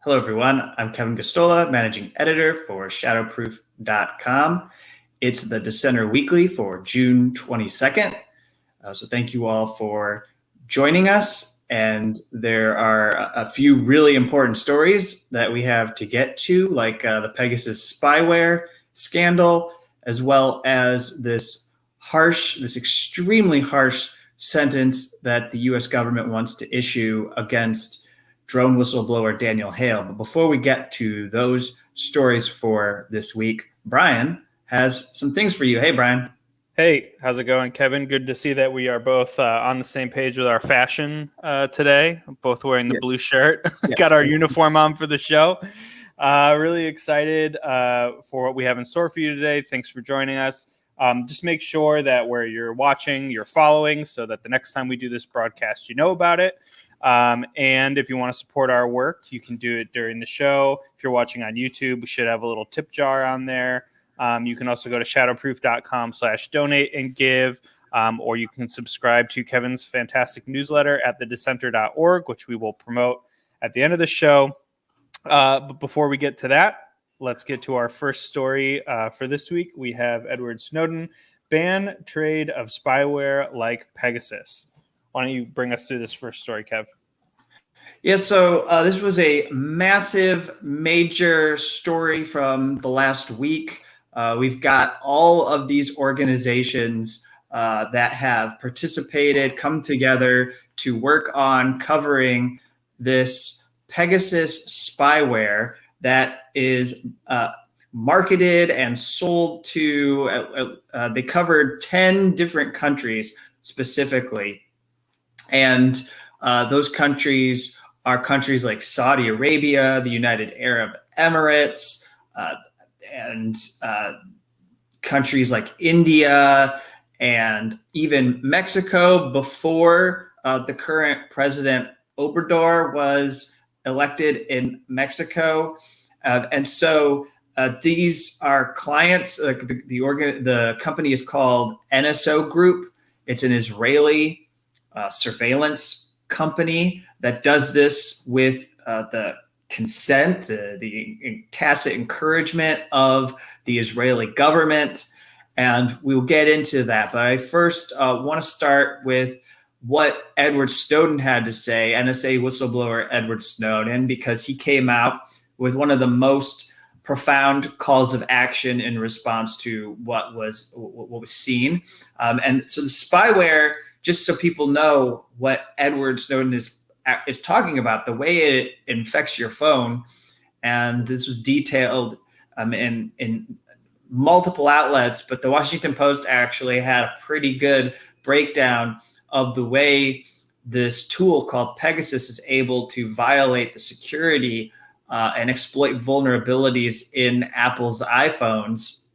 Hello, everyone. I'm Kevin Gosztola, managing editor for Shadowproof.com. It's the Dissenter Weekly for June 22nd. So thank you all for joining us. And there are a few really important stories that we have to get to, like the Pegasus spyware scandal, as well as this extremely harsh sentence that the U.S. government wants to issue against drone whistleblower Daniel Hale. But before we get to those stories for this week, Brian has some things for you. Hey, Brian. Hey, how's it going, Kevin? Good to see that we are both on the same page with our fashion today, both wearing the blue shirt. Got our uniform on for the show. Really excited for what we have in store for you today. Thanks for joining us. Just make sure that where you're watching, you're following, so that the next time we do this broadcast, you know about it. And if you want to support our work, you can do it during the show. If you're watching on YouTube, we should have a little tip jar on there. You can also go to shadowproof.com/donate and give, or you can subscribe to Kevin's fantastic newsletter at thedissenter.org, which we will promote at the end of the show. But before we get to that, let's get to our first story for this week. We have Edward Snowden, ban trade of spyware like Pegasus. Why don't you bring us through this first story, Kev? Yeah, so this was a massive, major story from the last week. We've got all of these organizations that have participated, come together to work on covering this Pegasus spyware that is marketed and sold to, they covered 10 different countries specifically. And those countries are countries like Saudi Arabia, the United Arab Emirates, and countries like India and even Mexico before the current President Obrador was elected in Mexico. And so these are clients. The company is called NSO Group. It's an Israeli surveillance company that does this with the consent, the tacit encouragement of the Israeli government. And we'll get into that. But I first want to start with what Edward Snowden had to say, NSA whistleblower Edward Snowden, because he came out with one of the most profound calls of action in response to what was seen. And so the spyware, just so people know what Edward Snowden is talking about, the way it infects your phone, and this was detailed in multiple outlets, but the Washington Post actually had a pretty good breakdown of the way this tool called Pegasus is able to violate the security and exploit vulnerabilities in Apple's iPhones.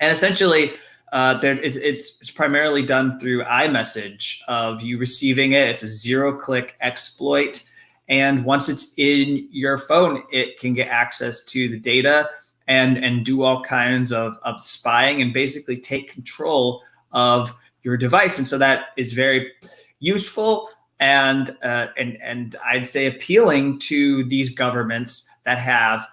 And essentially, it's primarily done through iMessage of you receiving it. It's a zero-click exploit. And once it's in your phone, it can get access to the data and do all kinds of spying and basically take control of your device. And so that is very useful and I'd say appealing to these governments that have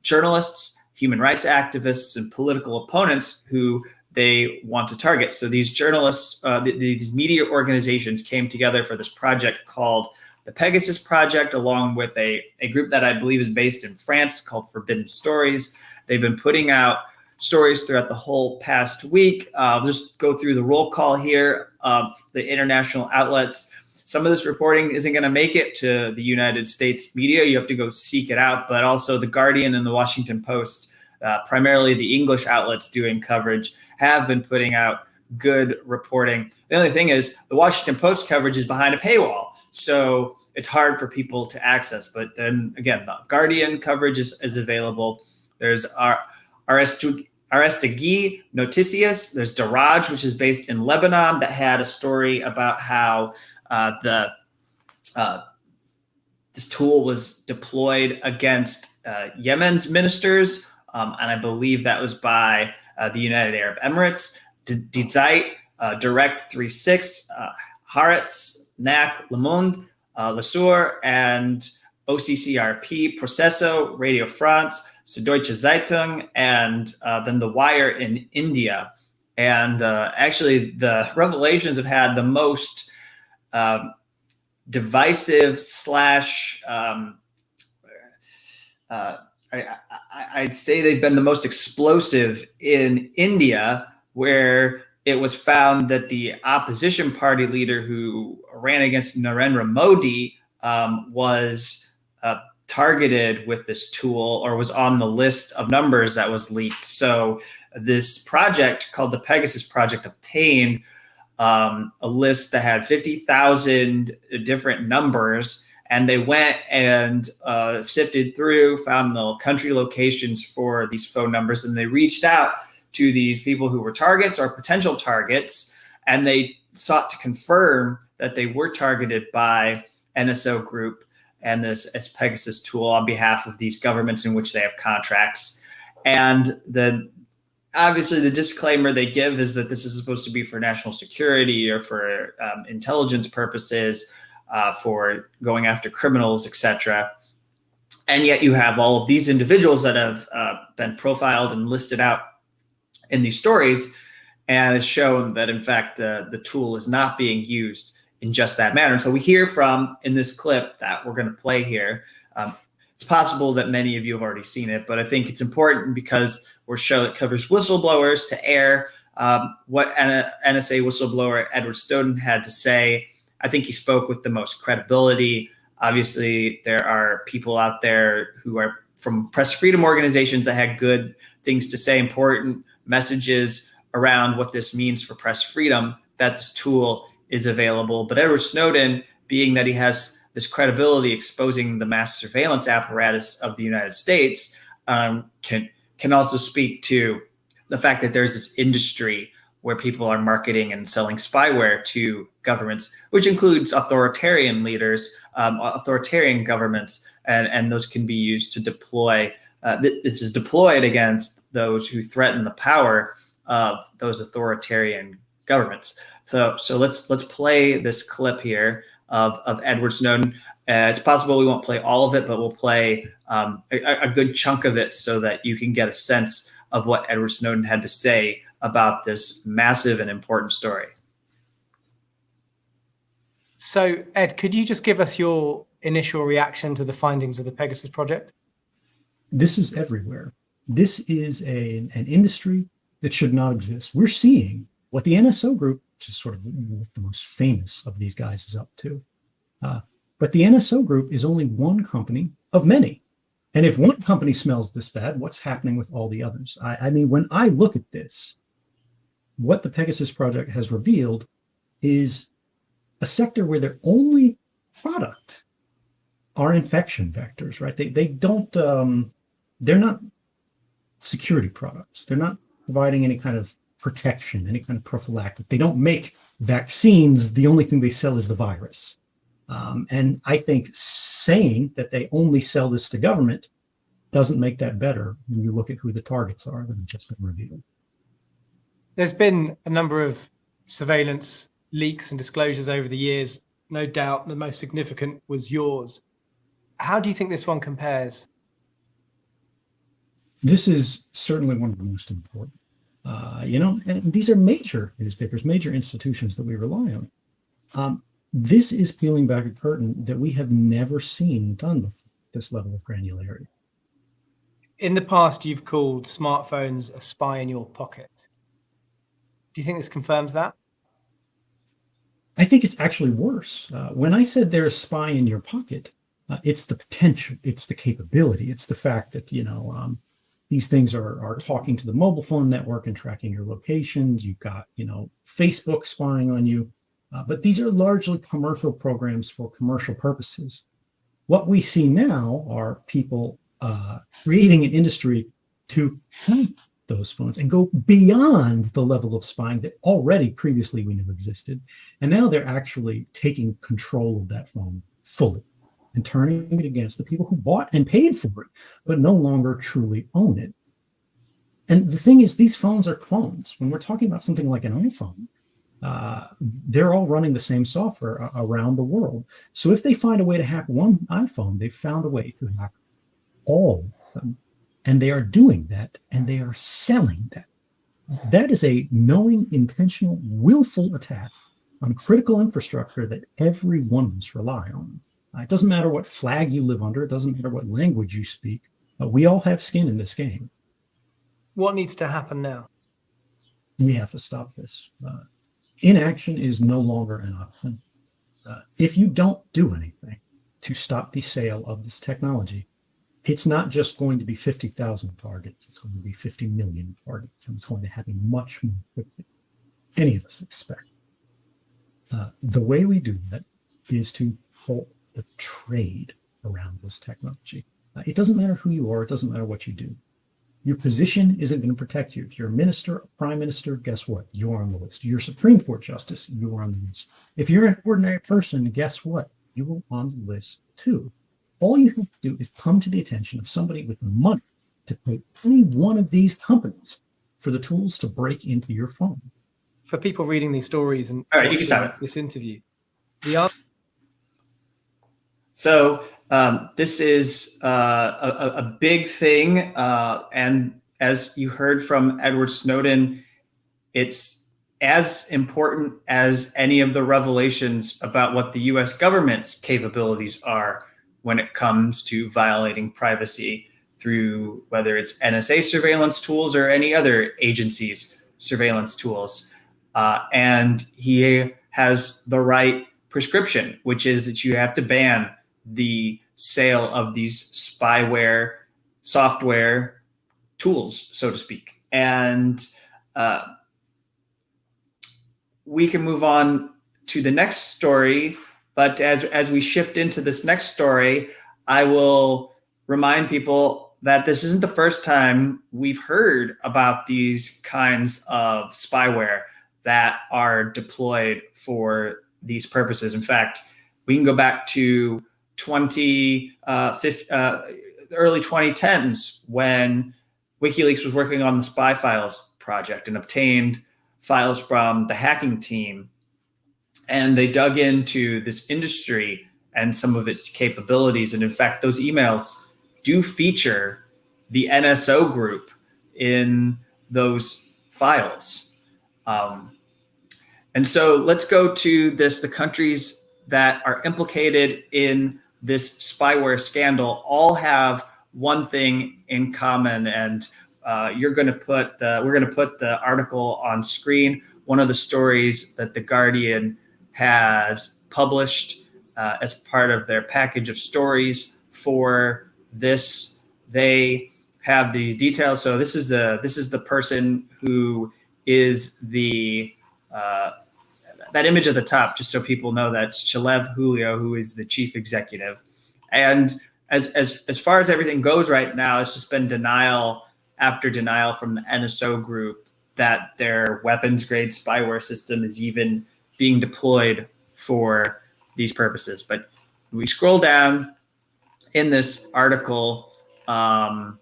journalists, human rights activists, and political opponents who they want to target. So these journalists, these media organizations came together for this project called the Pegasus Project, along with a group that I believe is based in France called Forbidden Stories. They've been putting out stories throughout the whole past week. I'll just go through the roll call here of the international outlets. Some of this reporting isn't going to make it to the United States media. You have to go seek it out. But also The Guardian and the Washington Post, primarily the English outlets doing coverage, have been putting out good reporting. The only thing is the Washington Post coverage is behind a paywall, so it's hard for people to access. But then again, the Guardian coverage is available. There's Aristegi Noticias. There's Daraj, which is based in Lebanon, that had a story about how this tool was deployed against Yemen's ministers, and I believe that was by the United Arab Emirates. Dizait, Direct 36, Haaretz, NAC, Le Monde, Le Soir, and OCCRP, Processo, Radio France, Süddeutsche Zeitung, and then The Wire in India. And actually, the revelations have had the most divisive slash I'd say they've been the most explosive in India, where it was found that the opposition party leader who ran against Narendra Modi was targeted with this tool, or was on the list of numbers that was leaked. So this project called the Pegasus Project obtained a list that had 50,000 different numbers, and they went and sifted through, found the country locations for these phone numbers, and they reached out to these people who were targets or potential targets, and they sought to confirm that they were targeted by NSO Group and this Pegasus tool on behalf of these governments in which they have contracts. And obviously the disclaimer they give is that this is supposed to be for national security or for intelligence purposes, for going after criminals, etc. And yet you have all of these individuals that have been profiled and listed out in these stories, and it's shown that in fact the tool is not being used in just that manner. And so we hear from, in this clip that we're going to play here, it's possible that many of you have already seen it, but I think it's important because we're show it covers whistleblowers to air what NSA whistleblower Edward Snowden had to say. I think he spoke with the most credibility. Obviously, there are people out there who are from press freedom organizations that had good things to say, important messages around what this means for press freedom, that this tool is available. But Edward Snowden, being that he has this credibility exposing the mass surveillance apparatus of the United States, can also speak to the fact that there's this industry where people are marketing and selling spyware to governments, which includes authoritarian leaders, authoritarian governments, and those can be used to deploy. This is deployed against those who threaten the power of those authoritarian governments. So let's play this clip here of Edward Snowden. It's possible we won't play all of it, but we'll play a good chunk of it so that you can get a sense of what Edward Snowden had to say about this massive and important story. So, Ed, could you just give us your initial reaction to the findings of the Pegasus project? This is everywhere. This is an industry that should not exist. We're seeing what the NSO Group, which is sort of the most famous of these guys, is up to. But the NSO Group is only one company of many. And if one company smells this bad, what's happening with all the others? I mean, when I look at this, what the Pegasus project has revealed is a sector where their only product are infection vectors, right? They don't, they're not security products. They're not providing any kind of protection, any kind of prophylactic. They don't make vaccines. The only thing they sell is the virus. And I think saying that they only sell this to government doesn't make that better when you look at who the targets are that have just been revealed. There's been a number of surveillance leaks and disclosures over the years. No doubt the most significant was yours. How do you think this one compares? This is certainly one of the most important. And these are major newspapers, major institutions that we rely on. This is peeling back a curtain that we have never seen done before, this level of granularity. In the past, you've called smartphones a spy in your pocket. Do you think this confirms that? I think it's actually worse. When I said they're a spy in your pocket, it's the potential, it's the capability, it's the fact that, these things are talking to the mobile phone network and tracking your locations. You've got, Facebook spying on you. But these are largely commercial programs for commercial purposes. What we see now are people creating an industry to hack those phones and go beyond the level of spying that already previously we knew existed. And now they're actually taking control of that phone fully and turning it against the people who bought and paid for it, but no longer truly own it. And the thing is, these phones are clones. When we're talking about something like an iPhone, they're all running the same software around the world. So if they find a way to hack one iPhone, they've found a way to hack all of them. And they are doing that, and they are selling that. That is a knowing, intentional, willful attack on critical infrastructure that every one of us rely on. It doesn't matter what flag you live under. It doesn't matter what language you speak. We all have skin in this game. What needs to happen now? We have to stop this. Inaction is no longer an option. If you don't do anything to stop the sale of this technology, it's not just going to be 50,000 targets. It's going to be 50 million targets, and it's going to happen much more quickly than any of us expect. The way we do that is to halt the trade around this technology. It doesn't matter who you are. It doesn't matter what you do. Your position isn't going to protect you. If you're a minister, a prime minister, guess what? You're on the list. You're a Supreme Court justice, you're on the list. If you're an ordinary person, guess what? You are on the list too. All you have to do is come to the attention of somebody with money to pay any one of these companies for the tools to break into your phone. For people reading these stories and all right, you can stop this interview, So this is a big thing, and as you heard from Edward Snowden, it's as important as any of the revelations about what the U.S. government's capabilities are when it comes to violating privacy through whether it's NSA surveillance tools or any other agency's surveillance tools. And he has the right prescription, which is that you have to ban the sale of these spyware software tools, so to speak. And we can move on to the next story. But as we shift into this next story, I will remind people that this isn't the first time we've heard about these kinds of spyware that are deployed for these purposes. In fact, we can go back to early 2010s when WikiLeaks was working on the Spy Files project and obtained files from the hacking team. And they dug into this industry and some of its capabilities. And in fact, those emails do feature the NSO group in those files. And so let's go to the countries that are implicated in this spyware scandal all have one thing in common. And we're going to put the article on screen. One of the stories that The Guardian has published as part of their package of stories for this. They have the details. So this is the person who is the that image at the top, just so people know, that's Shalev Julio, who is the chief executive. And as far as everything goes right now, it's just been denial after denial from the NSO group that their weapons grade spyware system is even being deployed for these purposes. But we scroll down in this article and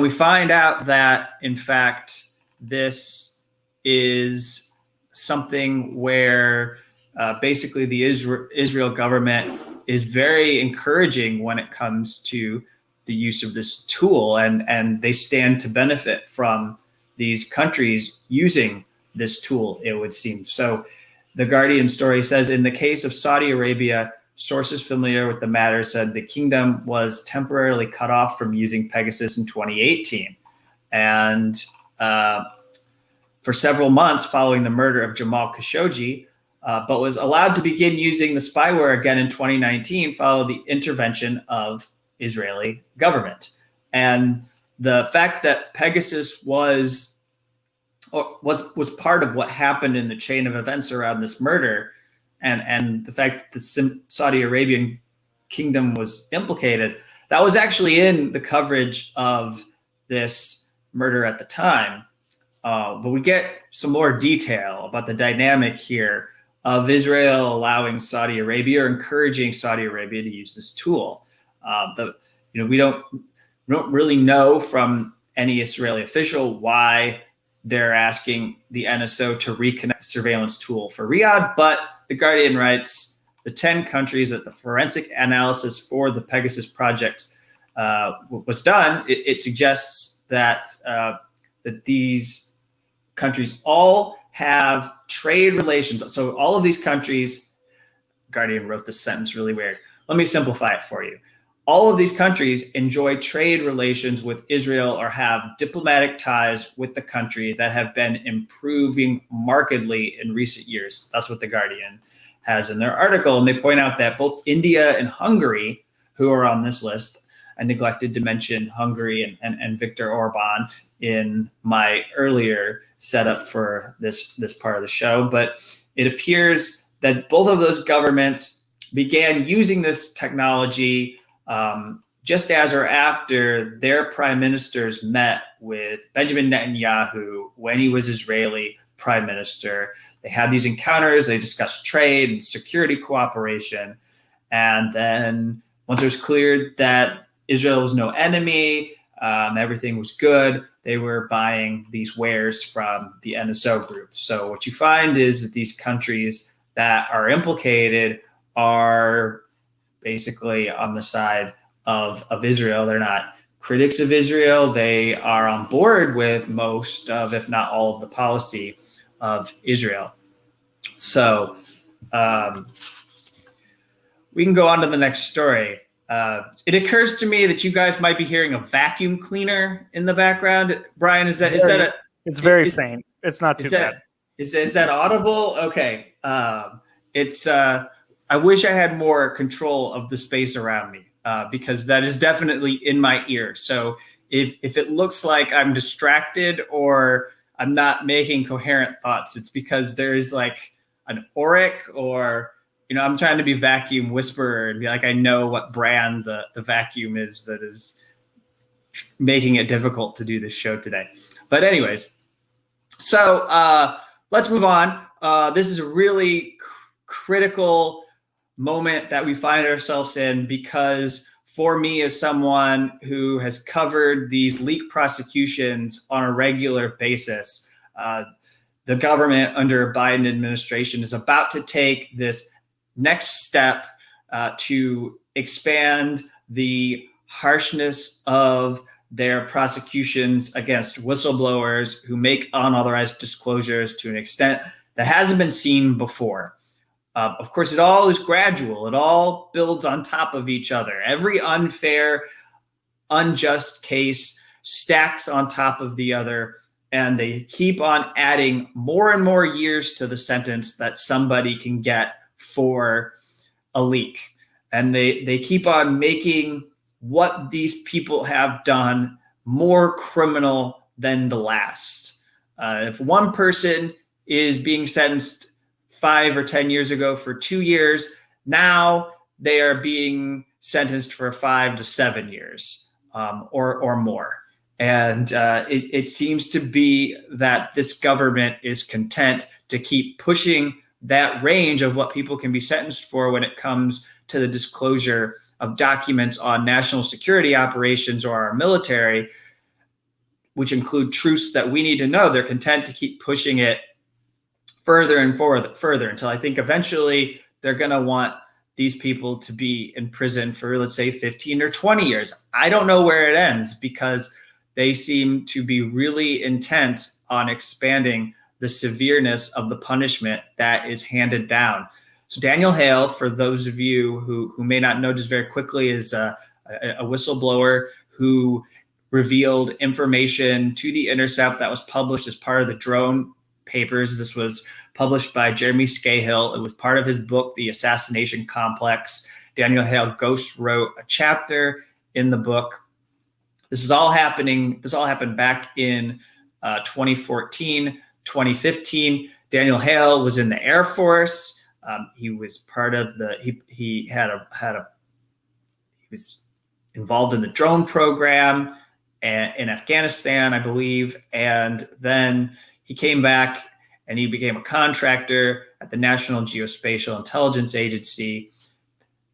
we find out that, in fact, this is something where basically the Israel government is very encouraging when it comes to the use of this tool, and they stand to benefit from these countries using this tool, it would seem. So the Guardian story says, in the case of Saudi Arabia, sources familiar with the matter said the kingdom was temporarily cut off from using Pegasus in 2018. And for several months following the murder of Jamal Khashoggi, but was allowed to begin using the spyware again in 2019 following the intervention of Israeli government. And the fact that Pegasus was part of what happened in the chain of events around this murder, and the fact that the Saudi Arabian kingdom was implicated, that was actually in the coverage of this murder at the time. But we get some more detail about the dynamic here of Israel allowing Saudi Arabia or encouraging Saudi Arabia to use this tool. We don't really know from any Israeli official why they're asking the NSO to reconnect the surveillance tool for Riyadh. But The Guardian writes, the 10 countries that the forensic analysis for the Pegasus project was done, it suggests that that these countries all have trade relations. So all of these countries, Guardian wrote this sentence really weird. Let me simplify it for you. All of these countries enjoy trade relations with Israel or have diplomatic ties with the country that have been improving markedly in recent years. That's what The Guardian has in their article. And they point out that both India and Hungary, who are on this list, I neglected to mention Hungary and Viktor Orban in my earlier setup for this part of the show, but it appears that both of those governments began using this technology just as or after their prime ministers met with Benjamin Netanyahu when he was Israeli prime minister. They had these encounters, they discussed trade and security cooperation. And then once it was clear that Israel was no enemy, everything was good, they were buying these wares from the NSO group. So what you find is that these countries that are implicated are basically on the side of Israel. They're not critics of Israel. They are on board with most of, if not all of the policy of Israel. So we can go on to the next story. It occurs to me that you guys might be hearing a vacuum cleaner in the background. Brian, is that it's very faint. It's not too bad. Is that audible? Okay. I wish I had more control of the space around me because that is definitely in my ear. So if it looks like I'm distracted or I'm not making coherent thoughts, it's because there's like an auric or, I'm trying to be vacuum whisperer and be like, I know what brand the vacuum is that is making it difficult to do this show today. But anyways, so let's move on. This is a really critical moment that we find ourselves in because for me, as someone who has covered these leak prosecutions on a regular basis, the government under a Biden administration is about to take this next step to expand the harshness of their prosecutions against whistleblowers who make unauthorized disclosures to an extent that hasn't been seen before. Of course, it all is gradual. It all builds on top of each other. Every unfair, unjust case stacks on top of the other, and they keep on adding more and more years to the sentence that somebody can get for a leak. And they keep on making what these people have done more criminal than the last. If one person is being sentenced 5 or 10 years ago for 2 years, now they are being sentenced for 5 to 7 years or more. And it seems to be that this government is content to keep pushing that range of what people can be sentenced for when it comes to the disclosure of documents on national security operations or our military, which include truths that we need to know. They're content to keep pushing it further and further until I think eventually they're going to want these people to be in prison for, let's say, 15 or 20 years. I don't know where it ends because they seem to be really intent on expanding the severeness of the punishment that is handed down. So Daniel Hale, for those of you who may not know, just very quickly, is a whistleblower who revealed information to The Intercept that was published as part of the drone papers. This was published by Jeremy Scahill. It was part of his book, The Assassination Complex. Daniel Hale ghost wrote a chapter in the book. This all happened back in 2014, 2015. Daniel Hale was in the Air Force. He was part of he was involved in the drone program in Afghanistan, I believe. And then he came back and he became a contractor at the National Geospatial Intelligence Agency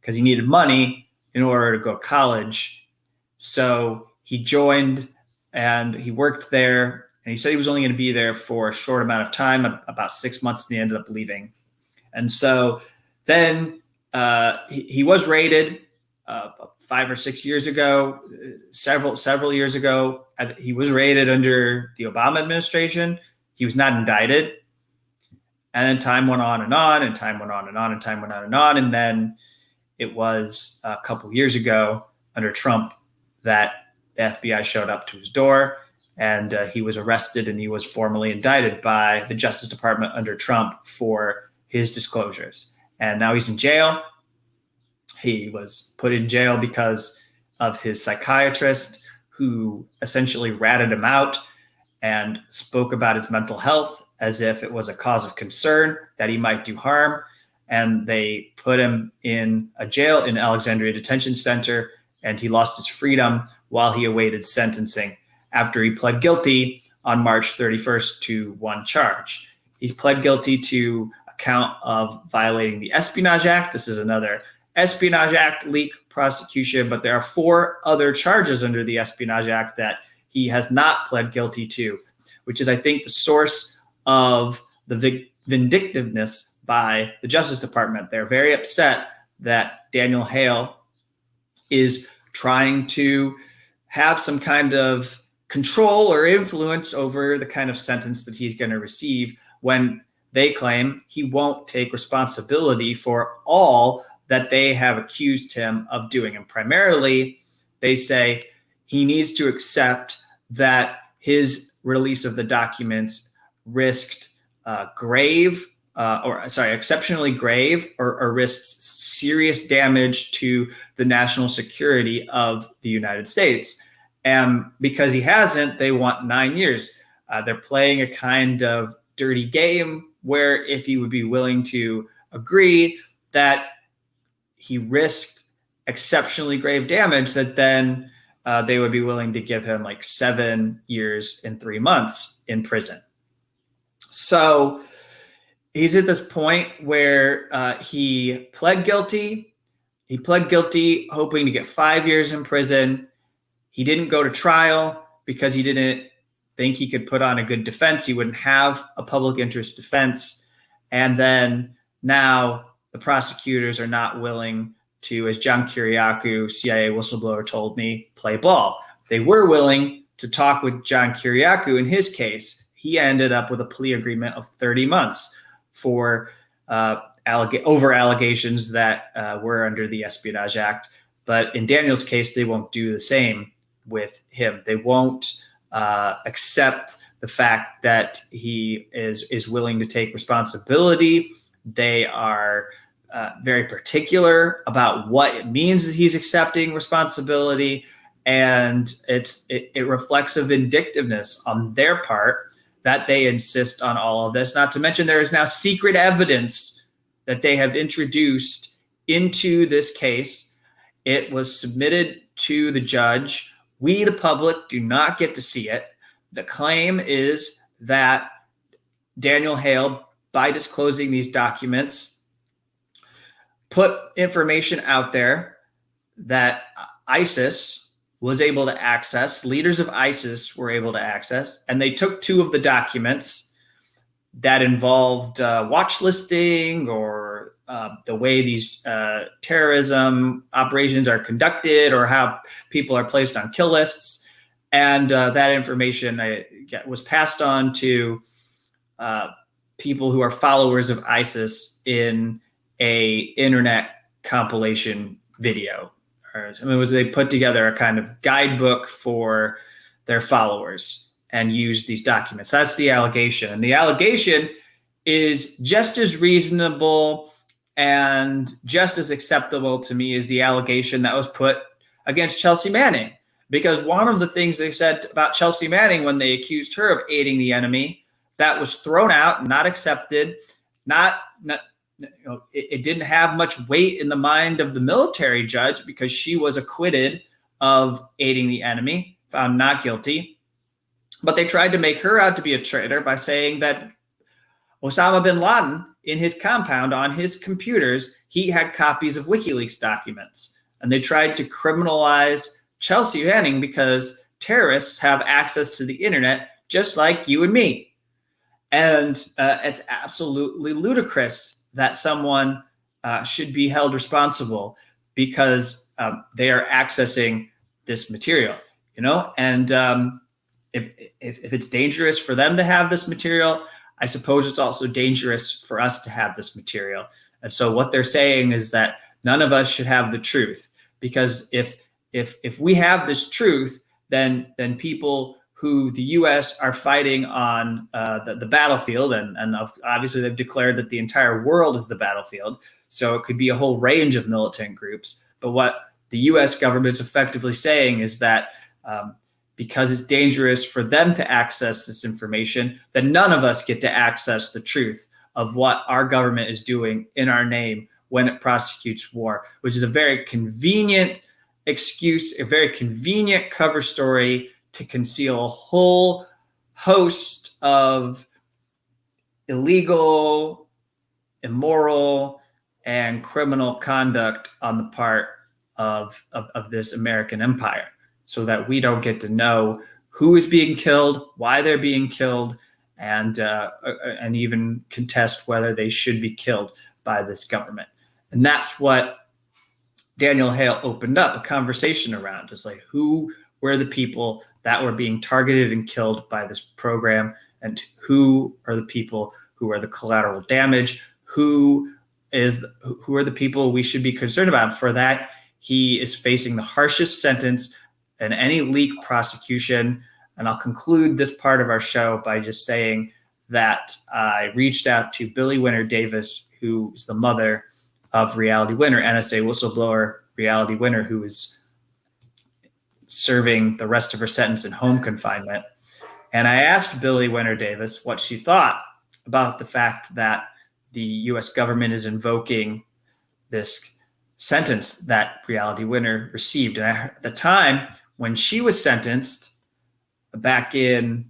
because he needed money in order to go to college. So he joined and he worked there And he said he was only going to be there for a short amount of time, about 6 months, and he ended up leaving. And so then he was raided 5 or 6 years ago, several years ago. He was raided under the Obama administration. He was not indicted. And then time went on and on, and time went on and on, and time went on and on. And then it was a couple years ago under Trump that the FBI showed up to his door, and he was arrested, and he was formally indicted by the Justice Department under Trump for his disclosures. And now he's in jail. He was put in jail because of his psychiatrist, who essentially ratted him out and spoke about his mental health as if it was a cause of concern that he might do harm. And they put him in a jail in Alexandria Detention Center, and he lost his freedom while he awaited sentencing after he pled guilty on March 31st to one charge. He pled guilty to a count of violating the Espionage Act. This is another Espionage Act leak prosecution, but there are 4 other charges under the Espionage Act that he has not pled guilty to, which is, I think, the source of the vindictiveness by the Justice Department. They're very upset that Daniel Hale is trying to have some kind of control or influence over the kind of sentence that he's going to receive, when they claim he won't take responsibility for all that they have accused him of doing. And primarily, they say he needs to accept that his release of the documents risked exceptionally grave or risked serious damage to the national security of the United States. And because he hasn't, they want 9 years. They're playing a kind of dirty game where if he would be willing to agree that he risked exceptionally grave damage, that then they would be willing to give him like 7 years and 3 months in prison. So he's at this point where he pled guilty. He pled guilty hoping to get 5 years in prison. He didn't go to trial because he didn't think he could put on a good defense. He wouldn't have a public interest defense. And then now the prosecutors are not willing to, as John Kiriakou, CIA whistleblower, told me, play ball. They were willing to talk with John Kiriakou in his case. He ended up with a plea agreement of 30 months for over allegations that were under the Espionage Act. But in Daniel's case, they won't do the same with him. They won't accept the fact that he is willing to take responsibility. They are very particular about what it means that he's accepting responsibility. And it reflects a vindictiveness on their part that they insist on all of this. Not to mention there is now secret evidence that they have introduced into this case. It was submitted to the judge. We, the public, do not get to see it. The claim is that Daniel Hale, by disclosing these documents, put information out there that ISIS was able to access, leaders of ISIS were able to access, and they took 2 of the documents that involved watch listing or the way these terrorism operations are conducted or how people are placed on kill lists. And that information was passed on to people who are followers of ISIS in a internet compilation video. They put together a kind of guidebook for their followers and used these documents. That's the allegation. And the allegation is just as reasonable and just as acceptable to me as the allegation that was put against Chelsea Manning. Because one of the things they said about Chelsea Manning when they accused her of aiding the enemy, that was thrown out, not accepted, it didn't have much weight in the mind of the military judge because she was acquitted of aiding the enemy, found not guilty. But they tried to make her out to be a traitor by saying that Osama bin Laden, in his compound on his computers, he had copies of WikiLeaks documents. And they tried to criminalize Chelsea Manning because terrorists have access to the internet just like you and me. And it's absolutely ludicrous that someone should be held responsible because they are accessing this material, and if it's dangerous for them to have this material, I suppose it's also dangerous for us to have this material. And so what they're saying is that none of us should have the truth, because if we have this truth, then people who the U.S. are fighting on the battlefield, and obviously they've declared that the entire world is the battlefield, so it could be a whole range of militant groups. But what the U.S. government is effectively saying is that because it's dangerous for them to access this information, then none of us get to access the truth of what our government is doing in our name when it prosecutes war, which is a very convenient excuse, a very convenient cover story to conceal a whole host of illegal, immoral, and criminal conduct on the part of this American empire, so that we don't get to know who is being killed, why they're being killed, and even contest whether they should be killed by this government. And that's what Daniel Hale opened up a conversation around. It's like, who were the people that were being targeted and killed by this program, and who are the people who are the collateral damage? Who are the people we should be concerned about? For that, he is facing the harshest sentence in any leak prosecution. And I'll conclude this part of our show by just saying that I reached out to Billie Winner Davis, who is the mother of Reality Winner, NSA whistleblower Reality Winner, who is serving the rest of her sentence in home confinement. And I asked Billie Winner Davis what she thought about the fact that the U.S. government is invoking this sentence that Reality Winner received. And at the time when she was sentenced, back in,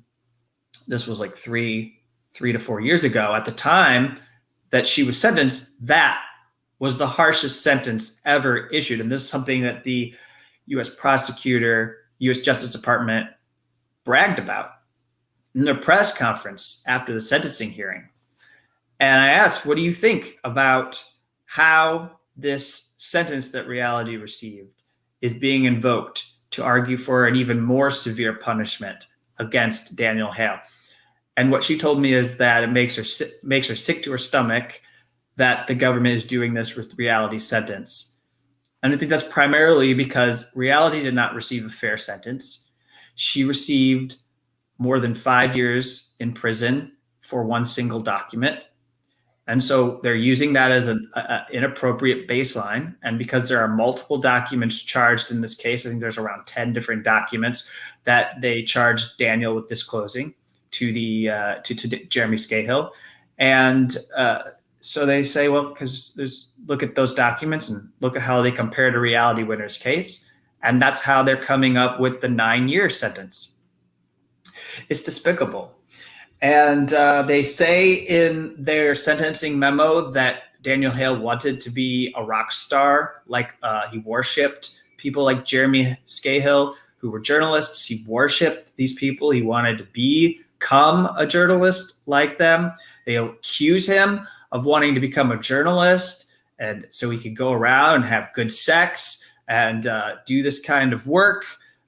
this was like three to 4 years ago, at the time that she was sentenced, that was the harshest sentence ever issued. And this is something that the U.S. prosecutor, U.S. Justice Department bragged about in their press conference after the sentencing hearing. And I asked, what do you think about how this sentence that Reality received is being invoked to argue for an even more severe punishment against Daniel Hale? And what she told me is that it makes her sick to her stomach that the government is doing this with Reality's sentence. And I think that's primarily because Reality did not receive a fair sentence. She received more than 5 years in prison for one single document. And so they're using that as an inappropriate baseline. And because there are multiple documents charged in this case, I think there's around 10 different documents that they charged Daniel with disclosing to Jeremy Scahill. And so they say, well, because look at those documents and look at how they compare to Reality Winner's case. And that's how they're coming up with the 9-year sentence. It's despicable. And they say in their sentencing memo that Daniel Hale wanted to be a rock star, like he worshipped people like Jeremy Scahill, who were journalists. He worshipped these people. He wanted to become a journalist like them. They accuse him of wanting to become a journalist, and so he could go around and have good sex and do this kind of work.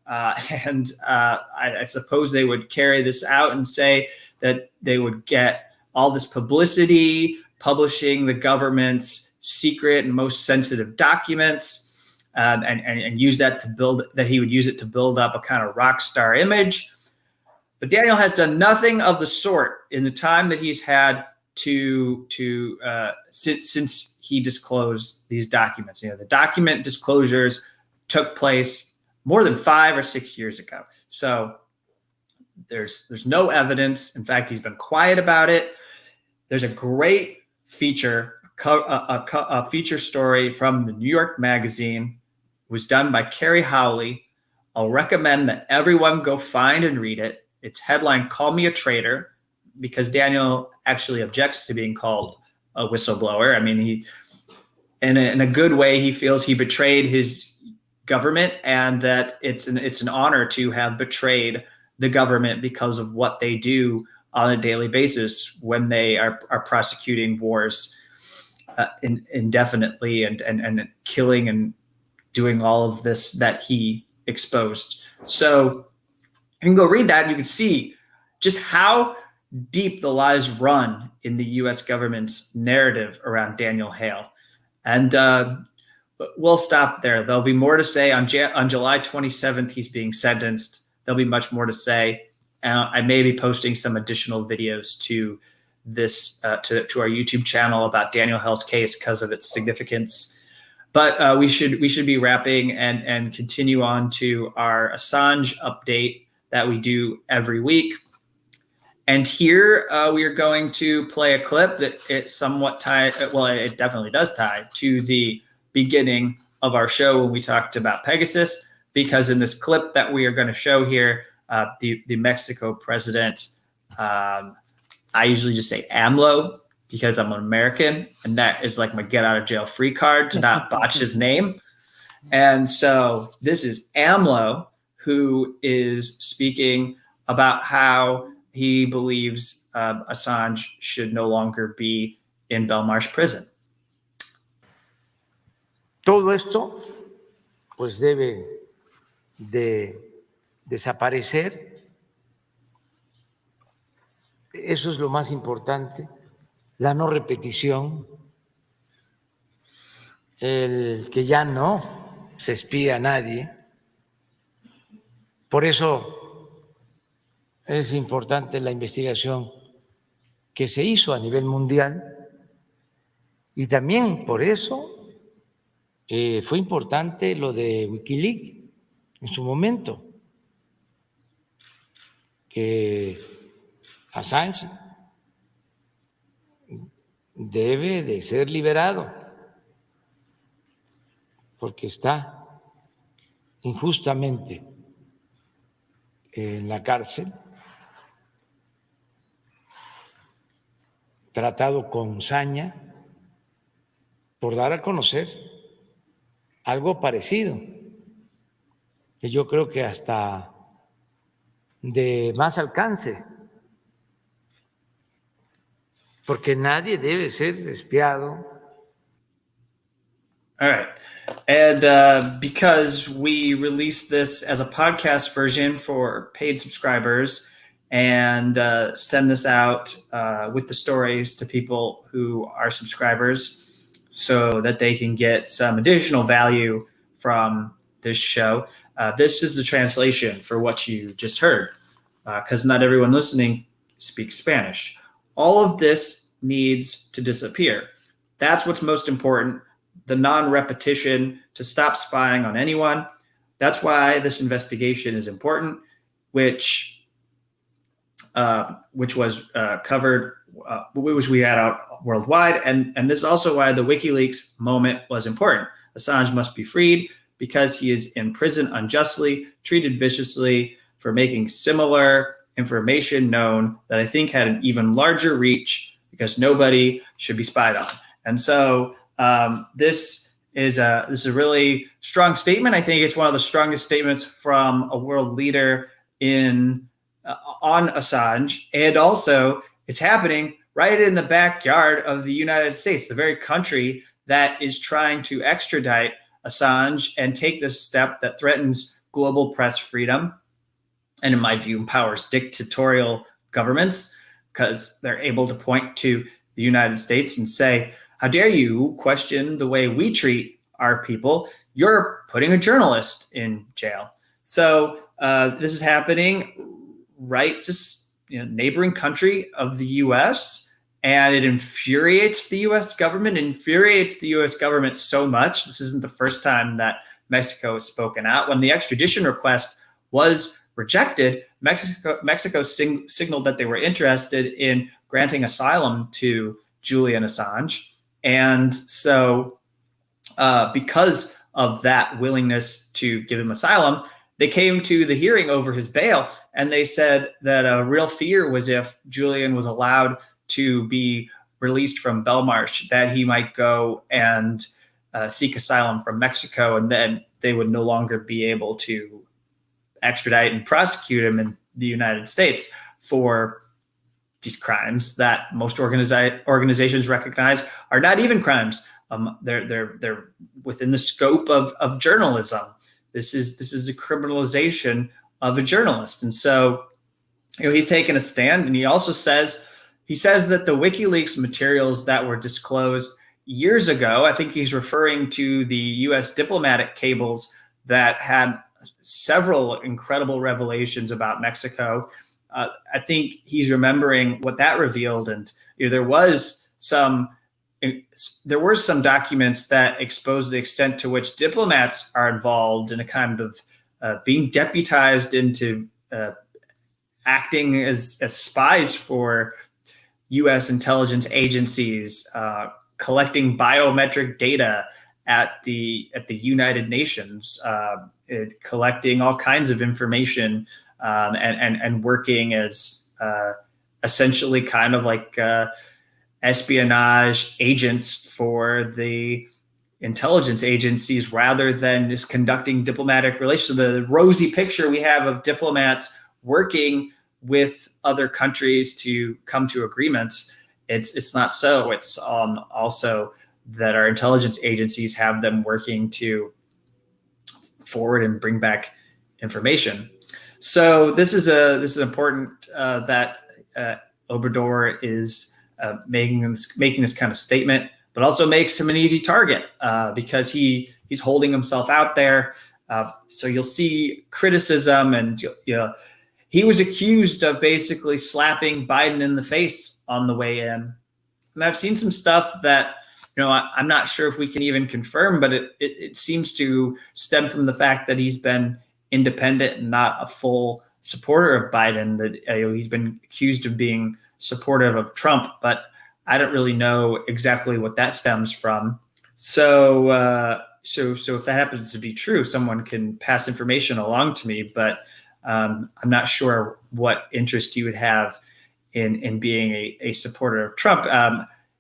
I suppose they would carry this out and say that they would get all this publicity, publishing the government's secret and most sensitive documents, and use that to build, that he would use it to build up a kind of rock star image. But Daniel has done nothing of the sort in the time that he's had since he disclosed these documents. The document disclosures took place more than 5 or 6 years ago. So there's no evidence. In fact, he's been quiet about it. There's a great feature, a feature story from the New York Magazine. It was done by Carrie Howley. I'll recommend that everyone go find and read it. It's headlined, "Call Me a Traitor," because Daniel actually objects to being called a whistleblower. I mean, he, in a good way, he feels he betrayed his government, and that it's an honor to have betrayed the government because of what they do on a daily basis when they are prosecuting wars indefinitely and killing and doing all of this that he exposed. So you can go read that and you can see just how deep the lies run in the US government's narrative around Daniel Hale. And we'll stop there. There'll be more to say on July 27th. He's being sentenced. There'll be much more to say. I may be posting some additional videos to this to our YouTube channel about Daniel Hale's case because of its significance. But we should be wrapping and continue on to our Assange update that we do every week. And here we are going to play a clip that it somewhat it definitely does tie to the beginning of our show when we talked about Pegasus, because in this clip that we are going to show here, the Mexico president, I usually just say AMLO because I'm an American, and that is like my get out of jail free card to not botch his name. And so this is AMLO who is speaking about how he believes Assange should no longer be in Belmarsh prison. Todo esto pues debe de desaparecer. Eso es lo más importante, la no repetición, el que ya no se espía a nadie. Por eso es importante la investigación que se hizo a nivel mundial y también por eso fue importante lo de WikiLeaks en su momento, que Assange debe de ser liberado porque está injustamente en la cárcel, tratado con saña por dar a conocer algo parecido, que yo creo que hasta de más alcance, porque nadie debe ser espiado. All right. And because we released this as a podcast version for paid subscribers and send this out with the stories to people who are subscribers so that they can get some additional value from this show, this is the translation for what you just heard, because not everyone listening speaks Spanish. All of this needs to disappear. That's what's most important. The non-repetition, to stop spying on anyone. That's why this investigation is important, which was covered, which we had out worldwide. And this is also why the WikiLeaks moment was important. Assange must be freed because he is in prison unjustly, treated viciously for making similar information known that I think had an even larger reach, because nobody should be spied on. And so this is a really strong statement. I think it's one of the strongest statements from a world leader on Assange. And also it's happening right in the backyard of the United States, the very country that is trying to extradite Assange and take this step that threatens global press freedom and, in my view, empowers dictatorial governments, because they're able to point to the United States and say, how dare you question the way we treat our people? You're putting a journalist in jail. So this is happening right just neighboring country of the U.S., and it infuriates the U.S. government, so much. This isn't the first time that Mexico has spoken out. When the extradition request was rejected, Mexico signaled that they were interested in granting asylum to Julian Assange. And so because of that willingness to give him asylum, they came to the hearing over his bail, and they said that a real fear was if Julian was allowed to be released from Belmarsh, that he might go and seek asylum from Mexico, and then they would no longer be able to extradite and prosecute him, and the United States for these crimes that most organizations recognize are not even crimes. They're within the scope of journalism. This is a criminalization of a journalist, and so he's taken a stand, and he also says that the WikiLeaks materials that were disclosed years ago, I think he's referring to the U.S. diplomatic cables that had several incredible revelations about Mexico. I think he's remembering what that revealed, and there were some documents that exposed the extent to which diplomats are involved in a kind of being deputized into acting as spies for U.S. intelligence agencies, collecting biometric data at the United Nations, collecting all kinds of information, and working as essentially kind of like espionage agents for the intelligence agencies rather than just conducting diplomatic relations. So the rosy picture we have of diplomats working with other countries to come to agreements, it's not so. It's also that our intelligence agencies have them working to forward and bring back information. So this is important that Obrador is making this kind of statement, but also makes him an easy target because he's holding himself out there. So you'll see criticism, and he was accused of basically slapping Biden in the face on the way in. And I've seen some stuff that, I'm not sure if we can even confirm, but it seems to stem from the fact that he's been independent and not a full supporter of Biden, that he's been accused of being supportive of Trump, but I don't really know exactly what that stems from. So if that happens to be true, someone can pass information along to me, but I'm not sure what interest he would have in being a supporter of Trump.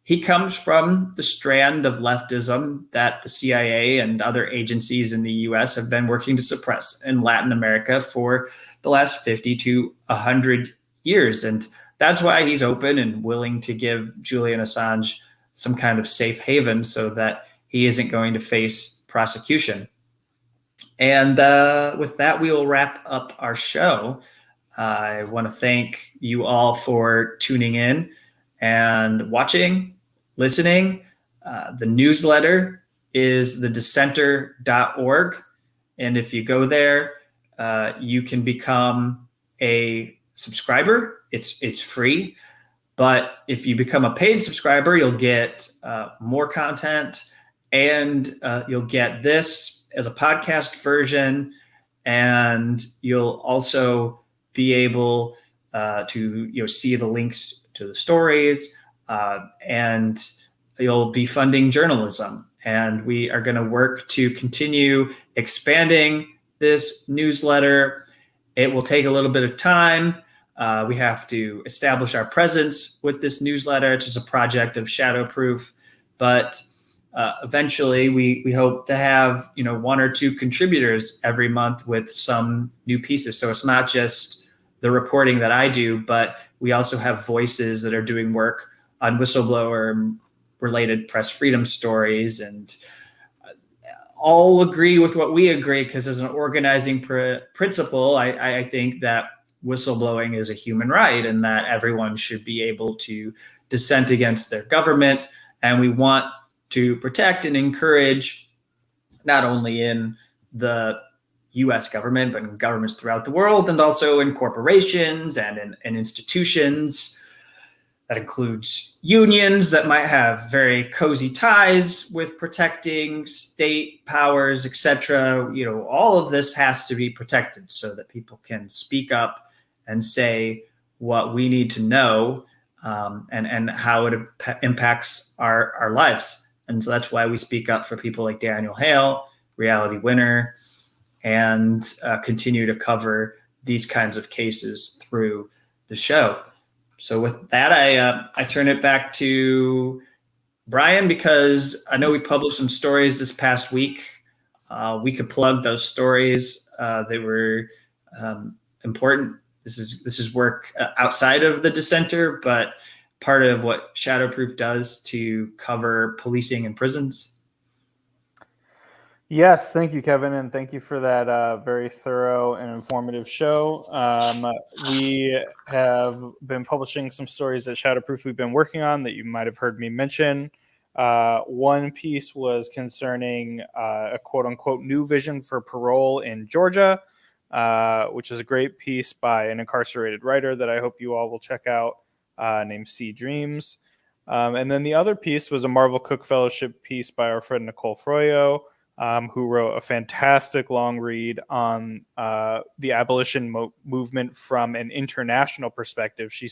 He comes from the strand of leftism that the CIA and other agencies in the U.S. have been working to suppress in Latin America for the last 50 to 100 years. And that's why he's open and willing to give Julian Assange some kind of safe haven so that he isn't going to face prosecution. And with that, we will wrap up our show. I want to thank you all for tuning in and watching, listening. The newsletter is thedissenter.org. And if you go there, you can become a subscriber. It's free. But if you become a paid subscriber, you'll get more content, and you'll get this as a podcast version. And you'll also be able to see the links to the stories, and you'll be funding journalism. And we are going to work to continue expanding this newsletter. It will take a little bit of time. We have to establish our presence with this newsletter. It's just a project of Shadowproof, but eventually we hope to have one or two contributors every month with some new pieces. So it's not just the reporting that I do, but we also have voices that are doing work on whistleblower related press freedom stories, and all agree with what we agree, because as an organizing principle, I think that whistleblowing is a human right and that everyone should be able to dissent against their government. And we want to protect and encourage, not only in the U.S. government, but in governments throughout the world, and also in corporations and in institutions. That includes unions that might have very cozy ties with protecting state powers, etc. All of this has to be protected so that people can speak up and say what we need to know, and how it impacts our lives. And so that's why we speak up for people like Daniel Hale, Reality Winner, and continue to cover these kinds of cases through the show. So with that, I turn it back to Brian, because I know we published some stories this past week. We could plug those stories. They were important This is work outside of the Dissenter, but part of what Shadowproof does to cover policing and prisons. Yes, thank you, Kevin, and thank you for that very thorough and informative show. We have been publishing some stories at Shadowproof we've been working on that you might have heard me mention. One piece was concerning a quote-unquote new vision for parole in Georgia, which is a great piece by an incarcerated writer that I hope you all will check out, named C. Dreams. And then the other piece was a Marvel Cook Fellowship piece by our friend Nicole Froyo, who wrote a fantastic long read on the abolition movement from an international perspective. She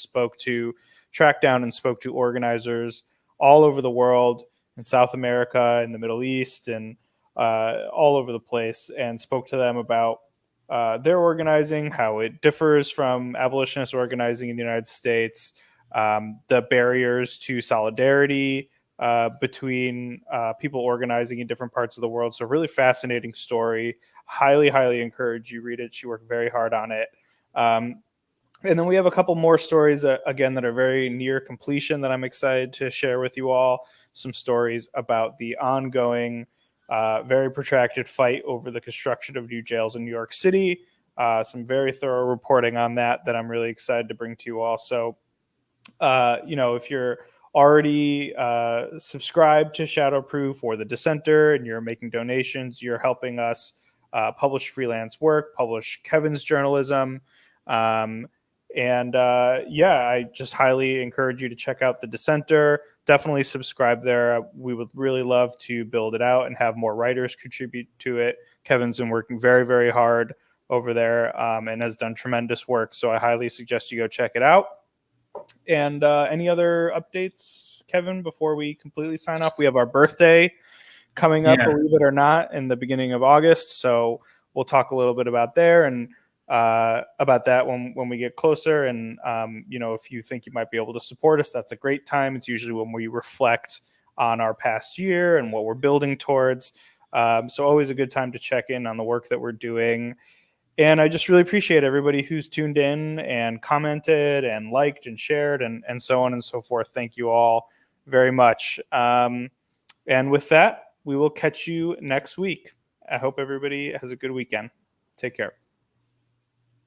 tracked down and spoke to organizers all over the world, in South America, in the Middle East, and all over the place, and spoke to them about their organizing, how it differs from abolitionist organizing in the United States, the barriers to solidarity between people organizing in different parts of the world. So really fascinating story. Highly encourage you read it. She worked very hard on it. And then we have a couple more stories, again, that are very near completion that I'm excited to share with you all. Some stories about the ongoing, very protracted fight over the construction of new jails in New York City. Some very thorough reporting on that I'm really excited to bring to you all. So, if you're already subscribed to Shadowproof or the Dissenter and you're making donations, you're helping us publish freelance work, publish Kevin's journalism. I just highly encourage you to check out the Dissenter. Definitely subscribe there. We would really love to build it out and have more writers contribute to it. Kevin's been working very hard over there and has done tremendous work. So I highly suggest you go check it out. And any other updates, Kevin, before we completely sign off? We have our birthday coming up, believe it or not, in the beginning of August. So we'll talk a little bit about there and about that when we get closer. And, if you think you might be able to support us, that's a great time. It's usually when we reflect on our past year and what we're building towards. So always a good time to check in on the work that we're doing. And I just really appreciate everybody who's tuned in and commented and liked and shared and so on and so forth. Thank you all very much. And with that, we will catch you next week. I hope everybody has a good weekend. Take care.